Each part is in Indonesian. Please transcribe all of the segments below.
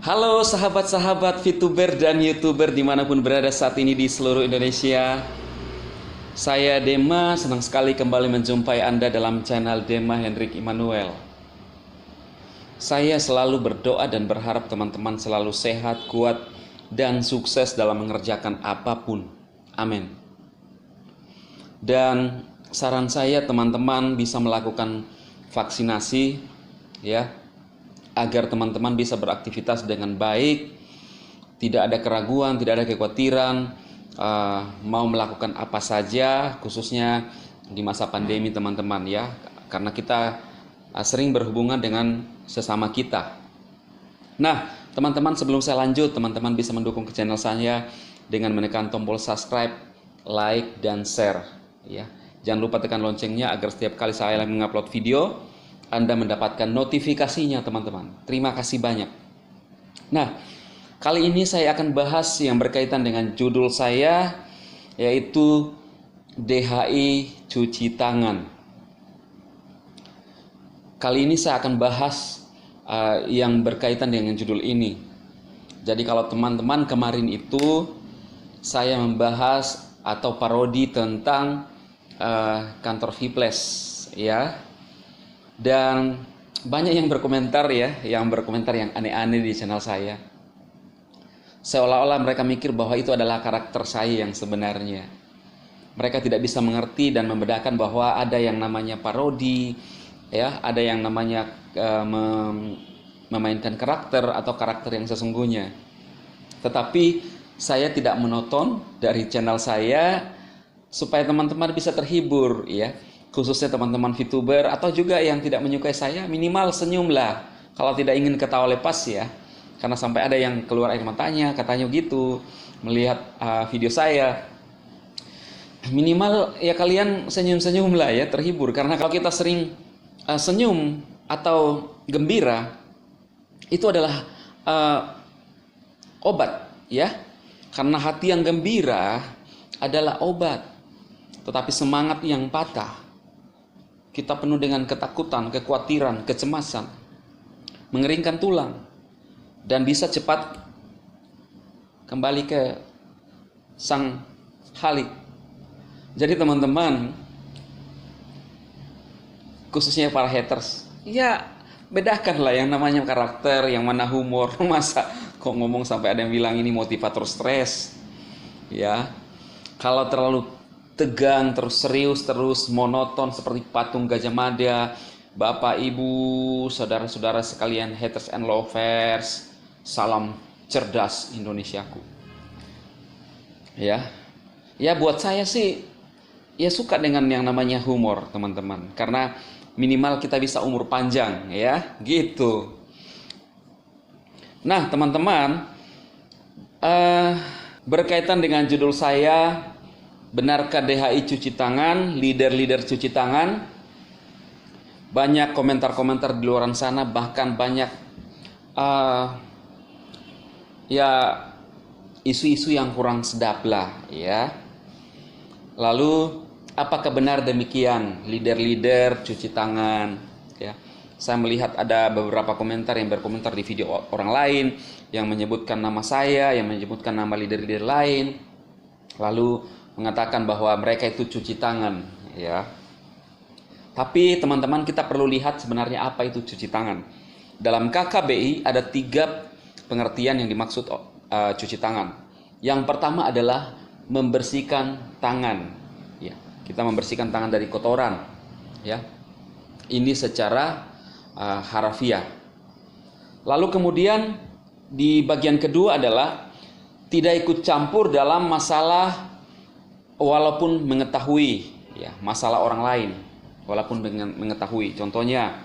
Halo sahabat-sahabat VTuber dan YouTuber dimanapun berada saat ini di seluruh Indonesia. Saya Dema, senang sekali kembali menjumpai Anda dalam channel Dema Hendrik Immanuel. Saya selalu berdoa dan berharap teman-teman selalu sehat, kuat, dan sukses dalam mengerjakan apapun. Amin. Dan saran saya teman-teman bisa melakukan vaksinasi ya, agar teman-teman bisa beraktivitas dengan baik, tidak ada keraguan, tidak ada kekhawatiran, mau melakukan apa saja, khususnya di masa pandemi teman-teman ya, karena kita sering berhubungan dengan sesama kita. Nah, teman-teman sebelum saya lanjut, teman-teman bisa mendukung ke channel saya dengan menekan tombol subscribe, like, dan share ya. Jangan lupa tekan loncengnya agar setiap kali saya mengupload video, Anda mendapatkan notifikasinya teman-teman. Terima kasih banyak. Nah, kali ini saya akan bahas yang berkaitan dengan judul saya, yaitu DHI cuci tangan. Kali ini saya akan bahas yang berkaitan dengan judul ini. Jadi kalau teman-teman kemarin itu saya membahas atau parodi tentang kantor Viples ya. Dan banyak yang berkomentar ya, yang aneh-aneh di channel saya. Seolah-olah mereka mikir bahwa itu adalah karakter saya yang sebenarnya. Mereka tidak bisa mengerti dan membedakan bahwa ada yang namanya parodi, ya, ada yang namanya memainkan karakter atau karakter yang sesungguhnya. Tetapi saya tidak menonton dari channel saya supaya teman-teman bisa terhibur, ya. Khususnya teman-teman VTuber atau juga yang tidak menyukai saya, minimal senyumlah kalau tidak ingin ketawa lepas ya, karena sampai ada yang keluar air matanya katanya gitu melihat video saya. Minimal ya kalian senyum-senyumlah ya, terhibur, karena kalau kita sering senyum atau gembira itu adalah obat ya, karena hati yang gembira adalah obat. Tetapi semangat yang patah, kita penuh dengan ketakutan, kekhawatiran, kecemasan, mengeringkan tulang, dan bisa cepat kembali ke sang Khalik. Jadi teman-teman, khususnya para haters, ya bedakanlah yang namanya karakter, yang mana humor. Masa kok ngomong sampai ada yang bilang ini motivator stres, ya. Kalau terlalu tegang, terus serius, terus monoton seperti patung Gajah Mada, Bapak, Ibu, saudara-saudara sekalian haters and lovers, salam cerdas Indonesiaku. Ya. Ya buat saya sih ya suka dengan yang namanya humor, teman-teman. Karena minimal kita bisa umur panjang, ya, gitu. Nah, teman-teman, berkaitan dengan judul saya, benarkah DHI cuci tangan, leader-leader cuci tangan? Banyak komentar-komentar di luar sana, bahkan banyak ya isu-isu yang kurang sedap lah ya. Lalu apakah benar demikian, leader-leader cuci tangan ya? Saya melihat ada beberapa komentar yang berkomentar di video orang lain yang menyebutkan nama saya, yang menyebutkan nama leader-leader lain, lalu mengatakan bahwa mereka itu cuci tangan ya. Tapi teman-teman, kita perlu lihat sebenarnya apa itu cuci tangan. Dalam KKBI ada 3 pengertian yang dimaksud cuci tangan. Yang pertama adalah membersihkan tangan ya. Kita membersihkan tangan dari kotoran ya. Ini secara harafiah. Lalu kemudian di bagian kedua adalah tidak ikut campur dalam masalah walaupun mengetahui ya, masalah orang lain, walaupun dengan mengetahui. Contohnya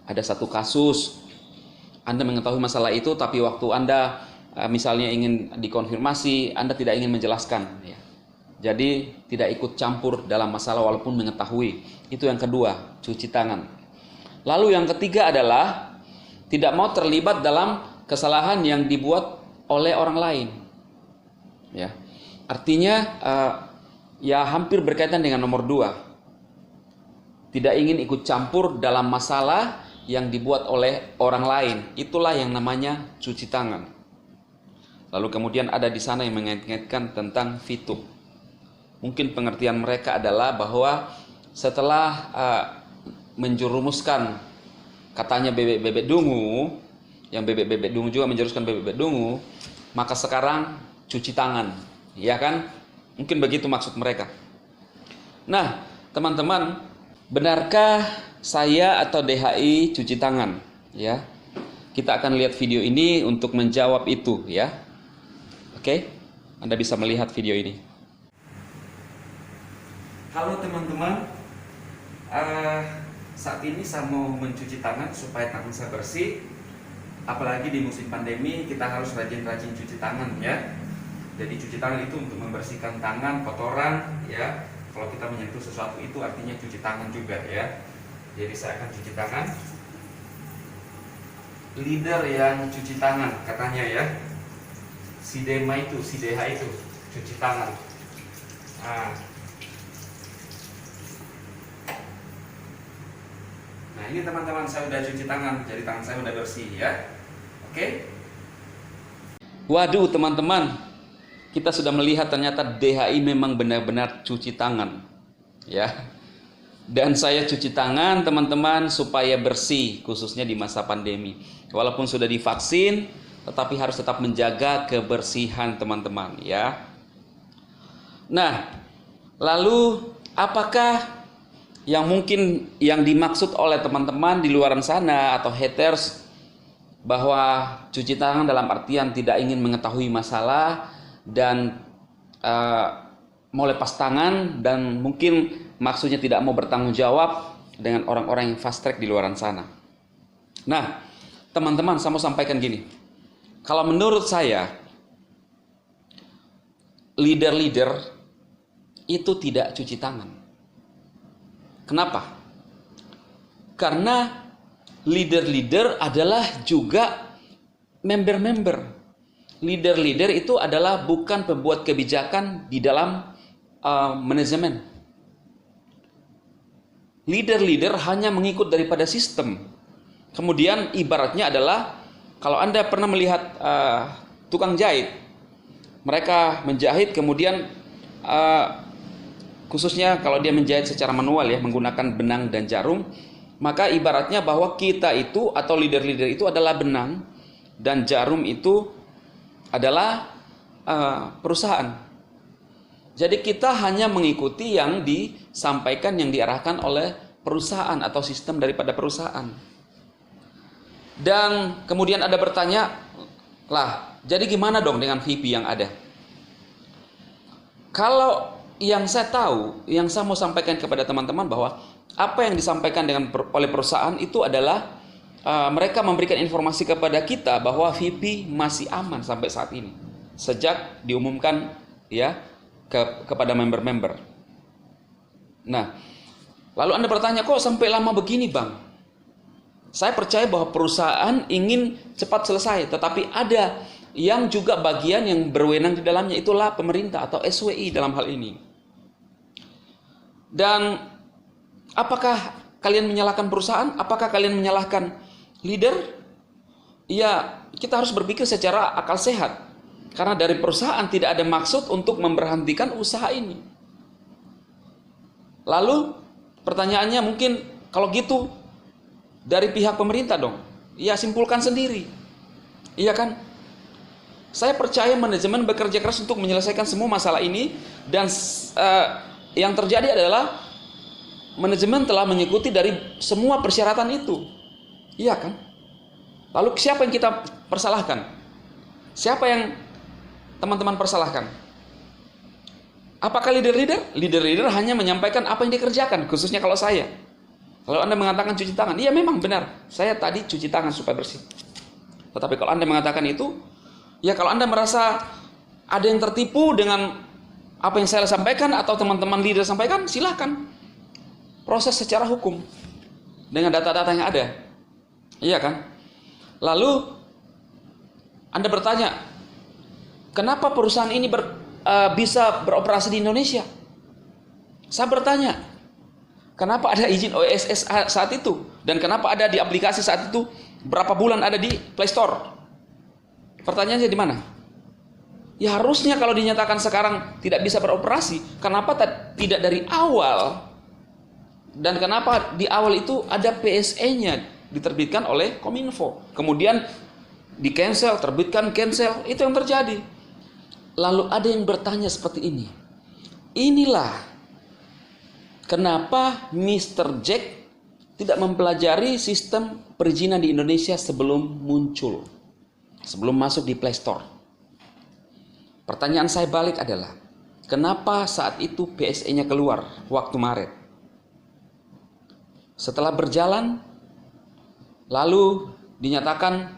ada satu kasus, Anda mengetahui masalah itu, tapi waktu Anda misalnya ingin dikonfirmasi, Anda tidak ingin menjelaskan ya. Jadi tidak ikut campur dalam masalah walaupun mengetahui. Itu yang kedua, cuci tangan. Lalu yang ketiga adalah tidak mau terlibat dalam kesalahan yang dibuat oleh orang lain ya. Artinya ya hampir berkaitan dengan nomor 2. Tidak ingin ikut campur dalam masalah yang dibuat oleh orang lain. Itulah yang namanya cuci tangan. Lalu kemudian ada di sana yang mengait-ngaitkan tentang fituk. Mungkin pengertian mereka adalah bahwa setelah menjerumuskan katanya bebek-bebek dungu, yang bebek-bebek dungu juga menjuruskan bebek-bebek dungu, maka sekarang cuci tangan, ya kan? Mungkin begitu maksud mereka. Nah, teman-teman, benarkah saya atau DHI cuci tangan? Ya, kita akan lihat video ini untuk menjawab itu, ya. Oke, Anda bisa melihat video ini. Halo teman-teman, saat ini saya mau mencuci tangan supaya tangan saya bersih. Apalagi di musim pandemi kita harus rajin-rajin cuci tangan, ya. Jadi cuci tangan itu untuk membersihkan tangan, kotoran, ya. Kalau kita menyentuh sesuatu itu artinya cuci tangan juga, ya. Jadi saya akan cuci tangan. Leader yang cuci tangan katanya, ya. Si Dema itu, si DH itu cuci tangan. Nah ini teman-teman, saya udah cuci tangan, jadi tangan saya udah bersih, ya. Oke. Waduh teman-teman, kita sudah melihat ternyata DHI memang benar-benar cuci tangan, ya. Dan saya cuci tangan teman-teman supaya bersih, khususnya di masa pandemi. Walaupun sudah divaksin, tetapi harus tetap menjaga kebersihan teman-teman, ya. Nah, lalu apakah yang mungkin yang dimaksud oleh teman-teman di luaran sana atau haters bahwa cuci tangan dalam artian tidak ingin mengetahui masalah dan mau lepas tangan, dan mungkin maksudnya tidak mau bertanggung jawab dengan orang-orang yang fast track di luaran sana. Nah, teman-teman, saya mau sampaikan gini. Kalau menurut saya, leader-leader itu tidak cuci tangan. Kenapa? Karena leader-leader adalah juga member-member. Leader-leader itu adalah bukan pembuat kebijakan di dalam manajemen. Leader-leader hanya mengikut daripada sistem. Kemudian ibaratnya adalah, kalau Anda pernah melihat tukang jahit, mereka menjahit, kemudian khususnya kalau dia menjahit secara manual, ya, menggunakan benang dan jarum, maka ibaratnya bahwa kita itu atau leader-leader itu adalah benang dan jarum itu adalah perusahaan. Jadi kita hanya mengikuti yang disampaikan, yang diarahkan oleh perusahaan atau sistem daripada perusahaan. Dan kemudian ada bertanya, lah, jadi gimana dong dengan VP yang ada? Kalau yang saya tahu, yang saya mau sampaikan kepada teman-teman bahwa apa yang disampaikan oleh perusahaan itu adalah mereka memberikan informasi kepada kita bahwa VP masih aman sampai saat ini, sejak diumumkan, ya, kepada member-member. Nah, lalu Anda bertanya, kok sampai lama begini, Bang? Saya percaya bahwa perusahaan ingin cepat selesai, tetapi ada yang juga bagian yang berwenang di dalamnya, itulah pemerintah atau SWI dalam hal ini. Dan apakah kalian menyalahkan perusahaan? Apakah kalian menyalahkan leader? Ya, kita harus berpikir secara akal sehat. Karena dari perusahaan tidak ada maksud untuk memberhentikan usaha ini. Lalu pertanyaannya mungkin, kalau gitu dari pihak pemerintah dong, ya simpulkan sendiri, iya kan? Saya percaya manajemen bekerja keras untuk menyelesaikan semua masalah ini, dan yang terjadi adalah manajemen telah mengikuti dari semua persyaratan itu, iya kan? Lalu siapa yang kita persalahkan? Siapa yang teman-teman persalahkan? Apakah leader-leader? Leader-leader hanya menyampaikan apa yang dikerjakan, khususnya kalau saya. Kalau Anda mengatakan cuci tangan, iya memang benar, saya tadi cuci tangan supaya bersih. Tetapi kalau Anda mengatakan itu, ya kalau Anda merasa ada yang tertipu dengan apa yang saya sampaikan atau teman-teman leader sampaikan, silahkan proses secara hukum dengan data-data yang ada, iya kan? Lalu Anda bertanya, kenapa perusahaan ini bisa beroperasi di Indonesia? Saya bertanya, Kenapa ada izin OSS saat itu? Dan kenapa ada di aplikasi saat itu? Berapa bulan ada di Play Store? Pertanyaannya di mana? Ya harusnya kalau dinyatakan sekarang tidak bisa beroperasi, kenapa tidak dari awal? Dan kenapa di awal itu ada PSE-nya diterbitkan oleh Kominfo? Kemudian di cancel, terbitkan cancel, itu yang terjadi. Lalu ada yang bertanya seperti ini. Inilah kenapa Mr. Jack tidak mempelajari sistem perizinan di Indonesia sebelum muncul, sebelum masuk di Play Store. Pertanyaan saya balik adalah, kenapa saat itu PSE-nya keluar waktu Maret? Setelah berjalan, lalu dinyatakan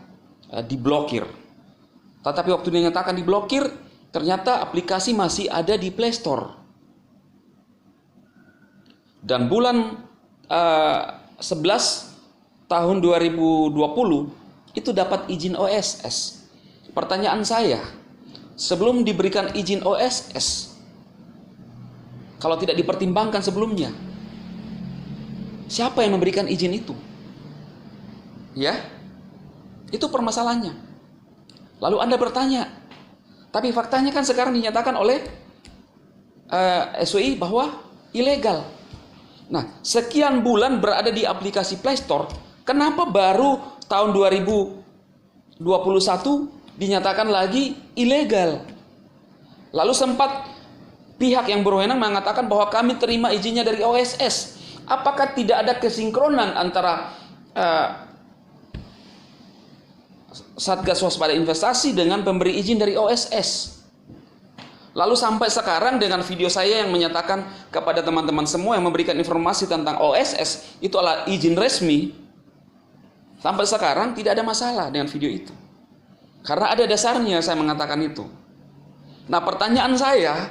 diblokir. Tetapi waktu dinyatakan diblokir, ternyata aplikasi masih ada di Play Store. Dan bulan 11 tahun 2020 itu dapat izin OSS. Pertanyaan saya, sebelum diberikan izin OSS, kalau tidak dipertimbangkan sebelumnya, siapa yang memberikan izin itu? Ya, itu permasalahannya. Lalu Anda bertanya, tapi faktanya kan sekarang dinyatakan oleh SWI bahwa ilegal. Nah, sekian bulan berada di aplikasi Play Store, kenapa baru tahun 2021 dinyatakan lagi ilegal? Lalu sempat pihak yang berwenang mengatakan bahwa kami terima izinnya dari OSS. Apakah tidak ada kesinkronan antara Satgas Waspada Investasi dengan pemberi izin dari OSS? Lalu sampai sekarang dengan video saya yang menyatakan kepada teman-teman semua yang memberikan informasi tentang OSS itu adalah izin resmi, sampai sekarang tidak ada masalah dengan video itu. Karena ada dasarnya saya mengatakan itu. Nah, pertanyaan saya,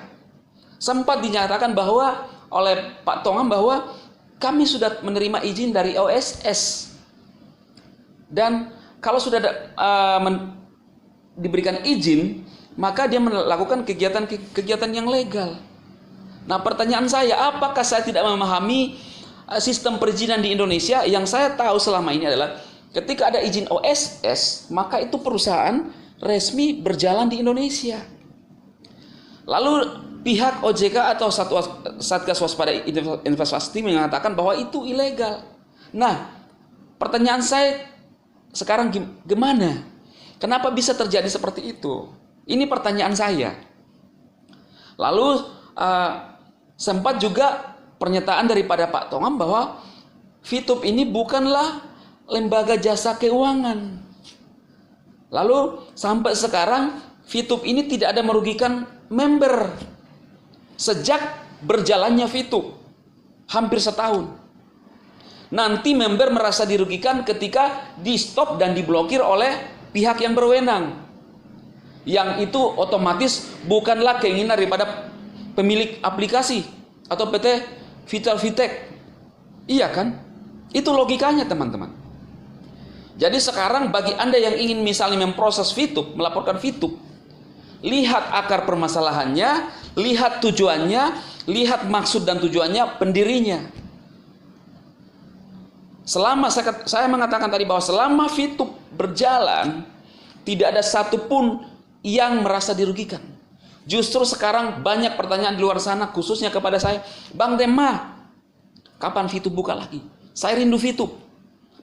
sempat dinyatakan bahwa oleh Pak Tongam bahwa kami sudah menerima izin dari OSS. Dan kalau sudah diberikan izin, maka dia melakukan kegiatan yang legal. Nah, pertanyaan saya, apakah saya tidak memahami sistem perizinan di Indonesia? Yang saya tahu selama ini adalah ketika ada izin OSS, maka itu perusahaan resmi berjalan di Indonesia. Lalu pihak OJK atau Satgas Waspada Investasi mengatakan bahwa itu ilegal. Nah, pertanyaan saya sekarang gimana? Kenapa bisa terjadi seperti itu? Ini pertanyaan saya. Lalu sempat juga pernyataan daripada Pak Tongam bahwa Fitup ini bukanlah lembaga jasa keuangan. Lalu sampai sekarang Fitup ini tidak ada merugikan member sejak berjalannya Fitup hampir setahun. Nanti member merasa dirugikan ketika di stop dan diblokir oleh pihak yang berwenang. Yang itu otomatis bukanlah keinginan daripada pemilik aplikasi atau PT Vital Vitek. Iya kan? Itu logikanya, teman-teman. Jadi sekarang bagi Anda yang ingin misalnya memproses Fitup, melaporkan Fitup, lihat akar permasalahannya, lihat tujuannya, lihat maksud dan tujuannya pendirinya. Selama saya mengatakan tadi bahwa selama Fitup berjalan, tidak ada satupun yang merasa dirugikan. Justru sekarang banyak pertanyaan di luar sana, khususnya kepada saya, Bang Dema, kapan Fitup buka lagi? Saya rindu Fitup.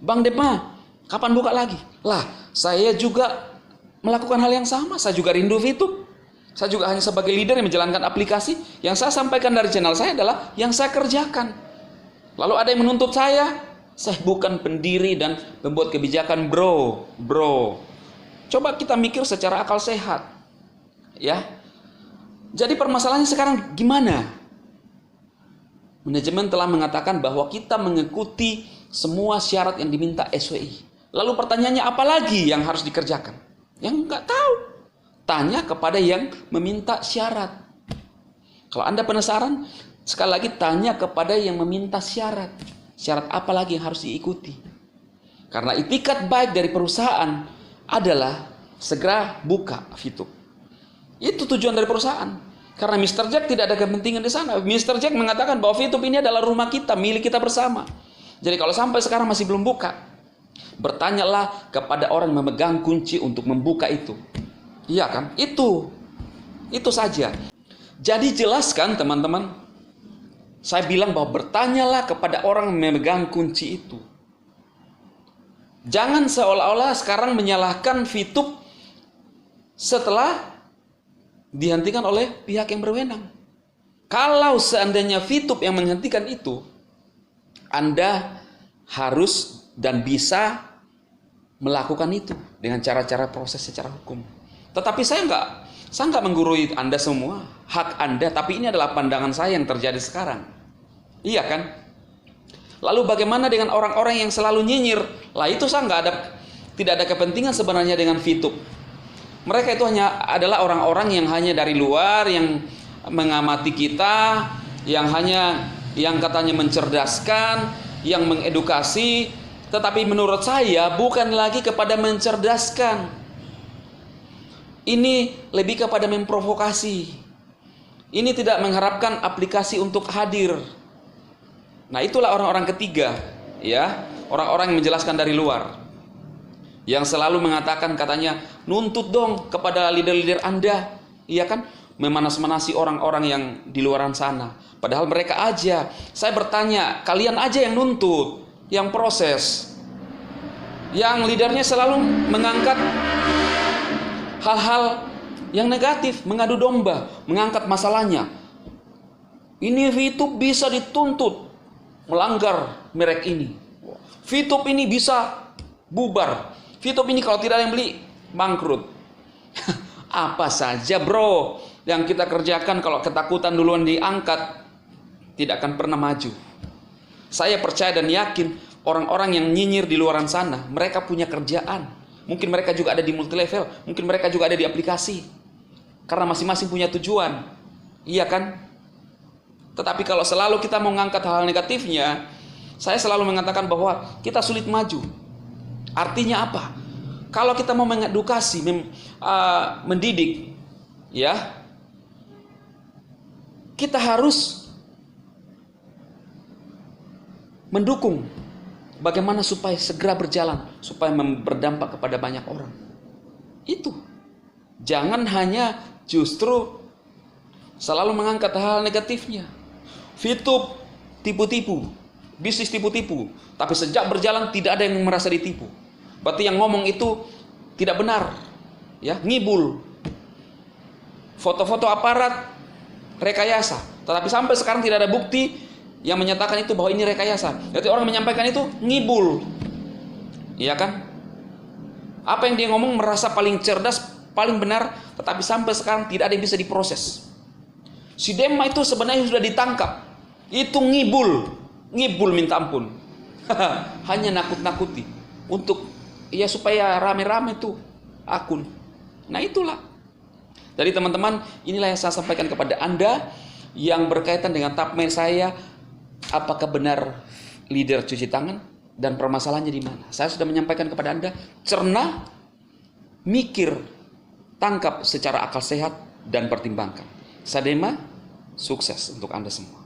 Bang Dema, kapan buka lagi? Lah, saya juga melakukan hal yang sama. Saya juga rindu Fitup. Saya juga hanya sebagai leader yang menjalankan aplikasi. Yang saya sampaikan dari channel saya adalah yang saya kerjakan. Lalu ada yang menuntut saya bukan pendiri dan membuat kebijakan, bro. Coba kita mikir secara akal sehat. Ya. Jadi permasalahannya sekarang gimana? Manajemen telah mengatakan bahwa kita mengikuti semua syarat yang diminta SWI. Lalu pertanyaannya apa lagi yang harus dikerjakan? Yang nggak tahu. Tanya kepada yang meminta syarat. Kalau Anda penasaran, sekali lagi tanya kepada yang meminta syarat. Syarat apa lagi yang harus diikuti? Karena itikat baik dari perusahaan adalah segera buka Fitup. Itu tujuan dari perusahaan. Karena Mr. Jack tidak ada kepentingan di sana. Mr. Jack mengatakan bahwa Fitup ini adalah rumah kita, milik kita bersama. Jadi kalau sampai sekarang masih belum buka, bertanyalah kepada orang yang memegang kunci untuk membuka itu. Iya kan? Itu saja. Jadi jelaskan teman-teman. Saya bilang bahwa bertanyalah kepada orang yang memegang kunci itu. Jangan seolah-olah sekarang menyalahkan Fitup setelah dihentikan oleh pihak yang berwenang. Kalau seandainya Fitup yang menghentikan itu, Anda harus dan bisa melakukan itu dengan cara-cara proses secara hukum. Tetapi saya nggak menggurui Anda semua, hak Anda. Tapi ini adalah pandangan saya yang terjadi sekarang. Iya kan? Lalu bagaimana dengan orang-orang yang selalu nyinyir? Lah itu tidak ada kepentingan sebenarnya dengan Fitup. Mereka itu hanya adalah orang-orang yang hanya dari luar, yang mengamati kita, yang katanya mencerdaskan, yang mengedukasi. Tetapi menurut saya bukan lagi kepada mencerdaskan. Ini lebih kepada memprovokasi. Ini tidak mengharapkan aplikasi untuk hadir. Nah, itulah orang-orang ketiga, ya, orang-orang yang menjelaskan dari luar. Yang selalu mengatakan katanya, nuntut dong kepada leader-leader Anda, iya kan? Memanas-manasi orang-orang yang di luaran sana. Padahal mereka aja. Saya bertanya, kalian aja yang nuntut, yang proses. Yang leadernya selalu mengangkat hal-hal yang negatif, mengadu domba, mengangkat masalahnya. Ini Fitup bisa dituntut melanggar merek ini. Fitup ini bisa bubar. Fitup ini kalau tidak ada yang beli, bangkrut. Apa saja bro yang kita kerjakan kalau ketakutan duluan diangkat, tidak akan pernah maju. Saya percaya dan yakin orang-orang yang nyinyir di luaran sana, mereka punya kerjaan. Mungkin mereka juga ada di multi level, mungkin mereka juga ada di aplikasi. Karena masing-masing punya tujuan. Iya kan? Tetapi kalau selalu kita mau mengangkat hal negatifnya, saya selalu mengatakan bahwa kita sulit maju. Artinya apa? Kalau kita mau mengedukasi, mendidik, ya, kita harus mendukung bagaimana supaya segera berjalan, supaya berdampak kepada banyak orang. Itu. Jangan hanya justru selalu mengangkat hal negatifnya. Fitup tipu-tipu, bisnis tipu-tipu, tapi sejak berjalan tidak ada yang merasa ditipu. Berarti yang ngomong itu tidak benar, ya, ngibul. Foto-foto aparat rekayasa, tetapi sampai sekarang tidak ada bukti yang menyatakan itu bahwa ini rekayasa. Jadi orang menyampaikan itu ngibul, iya kan? Apa yang dia ngomong merasa paling cerdas, paling benar, tetapi sampai sekarang tidak ada yang bisa diproses. Si Dema itu sebenarnya sudah ditangkap, itu ngibul minta ampun. Hanya nakut-nakuti untuk ya supaya rame-rame tuh akun. Nah itulah. Jadi teman-teman, inilah yang saya sampaikan kepada Anda yang berkaitan dengan thumbnail saya. Apakah benar leader cuci tangan dan permasalahannya di mana? Saya sudah menyampaikan kepada Anda, cerna, mikir, tangkap secara akal sehat dan pertimbangkan. Sadema, sukses untuk Anda semua.